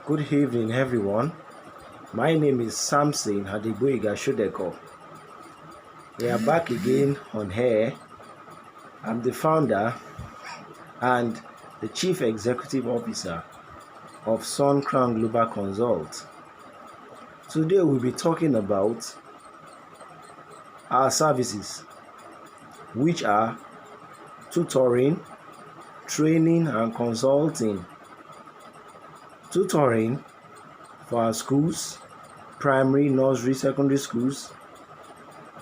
Good evening, everyone. My name is Samson Hadibuiga Shudeko. We are back again on air. I'm the founder and the Chief Executive Officer of Suncrown Global Consult. Today we'll be talking about our services, which are tutoring, training, and consulting. Tutoring for our schools, primary, nursery, secondary schools,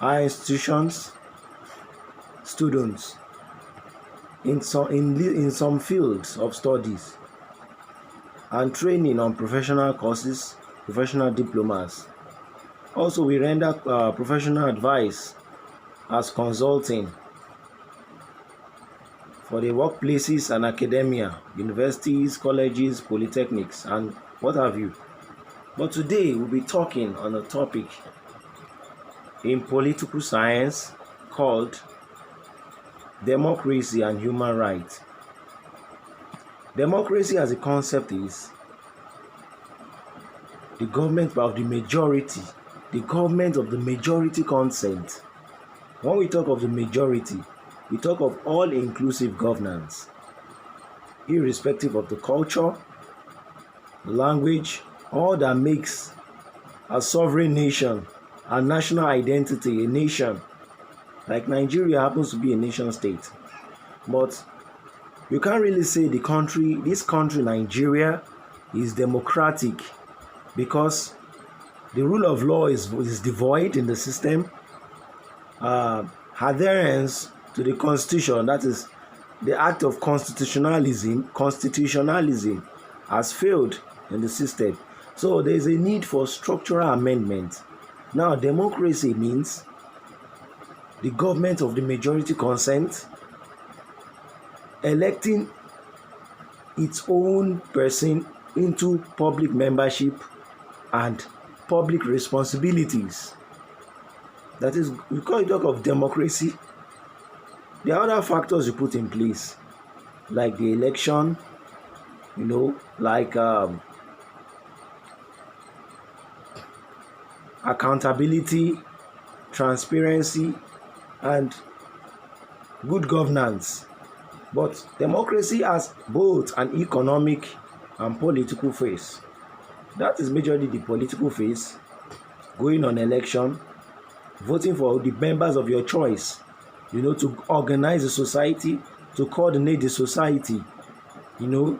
our institutions, students in some fields of studies, and training on professional courses, professional diplomas. Also, we render professional advice as consulting for the workplaces and academia, universities, colleges, polytechnics, and what have you. But today we'll be talking on a topic in political science called democracy and human rights. Democracy as a concept is the government of the majority, the government of the majority consent. When we talk of the majority, we talk of all-inclusive governance, irrespective of the culture, language, all that makes a sovereign nation, a national identity, a nation. Like Nigeria happens to be a nation state. But you can't really say this country, Nigeria, is democratic because the rule of law is devoid in the system. Adherence to the constitution, that is the act of constitutionalism has failed in the system. So there is a need for structural amendment. Now, democracy means the government of the majority consent electing its own person into public membership and public responsibilities. That is, we talk of democracy. There are other factors you put in place, like the election, like accountability, transparency, and good governance. But democracy has both an economic and political phase. That is majorly the political phase, going on election, voting for the members of your choice, to organize the society, to coordinate the society, to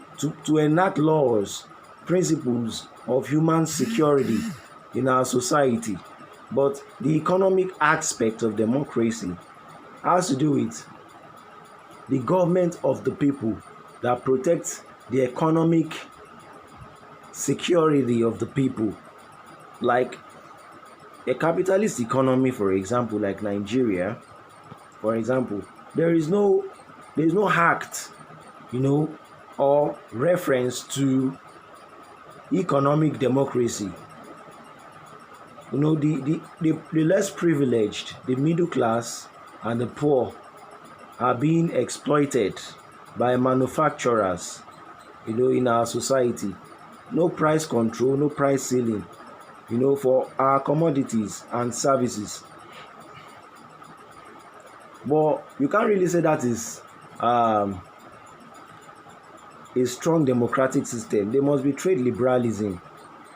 enact laws, principles of human security in our society. But the economic aspect of democracy has to do with the government of the people that protects the economic security of the people. Like a capitalist economy, for example, like Nigeria, for example, there is no act, or reference to economic democracy. The less privileged, the middle class, and the poor are being exploited by manufacturers, in our society. No price control, no price ceiling, for our commodities and services. But you can't really say that is a strong democratic system. There must be trade liberalism.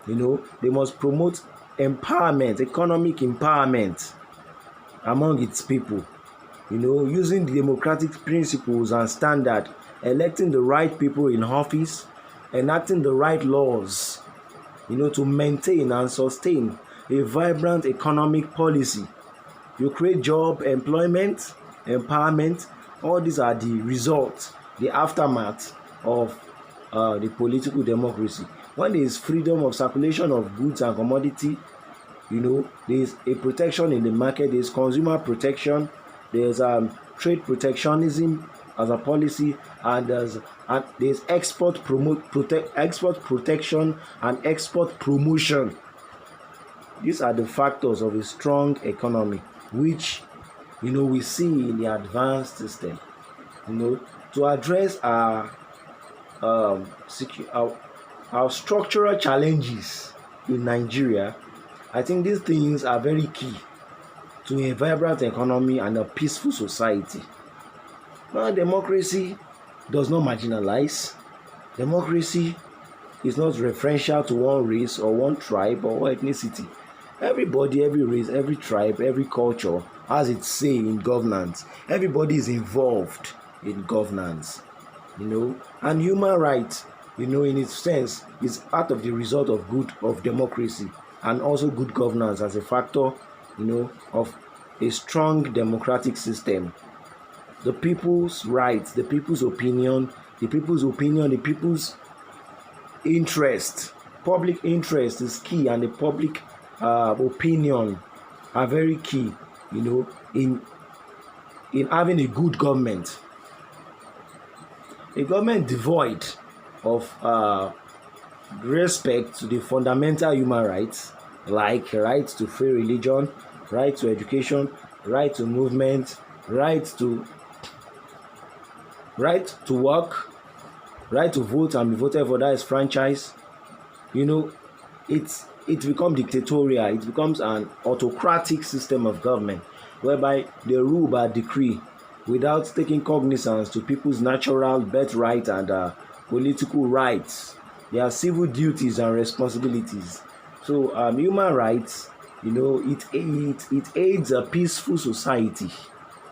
They must promote empowerment, economic empowerment among its people. Using the democratic principles and standard, electing the right people in office, enacting the right laws, to maintain and sustain a vibrant economic policy. You create job, employment, empowerment. All these are the results, the aftermath of the political democracy. When there is freedom of circulation of goods and commodity, there is a protection in the market, there is consumer protection, there is trade protectionism as a policy, and there's export protection and export promotion. These are the factors of a strong economy, which we see in the advanced system. To address our our structural challenges in Nigeria, I think these things are very key to a vibrant economy and a peaceful society. Now, democracy does not marginalize. Democracy is not referential to one race or one tribe or ethnicity. Everybody, every race, every tribe, every culture has its say in governance. Everybody is involved in governance, and human rights, in its sense, is part of the result of democracy and also good governance as a factor, of a strong democratic system. The people's rights, the people's opinion, the people's interest, public interest is key, and the public opinion are very key, in having a good government. A government devoid of respect to the fundamental human rights, like right to free religion, right to education, right to movement, right to work, right to vote and be voted for, that is franchise. It becomes dictatorial. It becomes an autocratic system of government whereby they rule by decree without taking cognizance to people's natural birthright and political rights, their civil duties and responsibilities. So human rights, it aids a peaceful society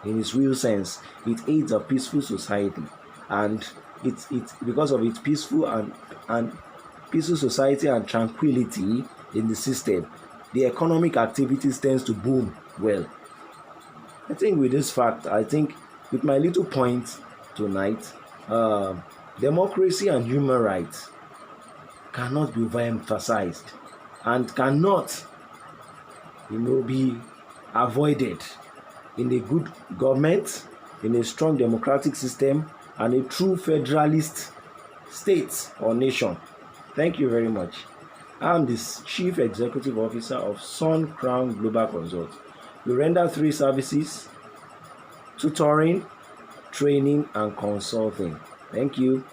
in its real sense. It aids a peaceful society, and it's because of its peaceful and peaceful society and tranquility in the system, the economic activities tends to boom well. I think with this fact, with my little point tonight, democracy and human rights cannot be overemphasized and cannot, be avoided in a good government, in a strong democratic system, and a true federalist state or nation. Thank you very much. I'm the Chief Executive Officer of Suncrown Global Consult. We render 3 services: tutoring, training, and consulting. Thank you.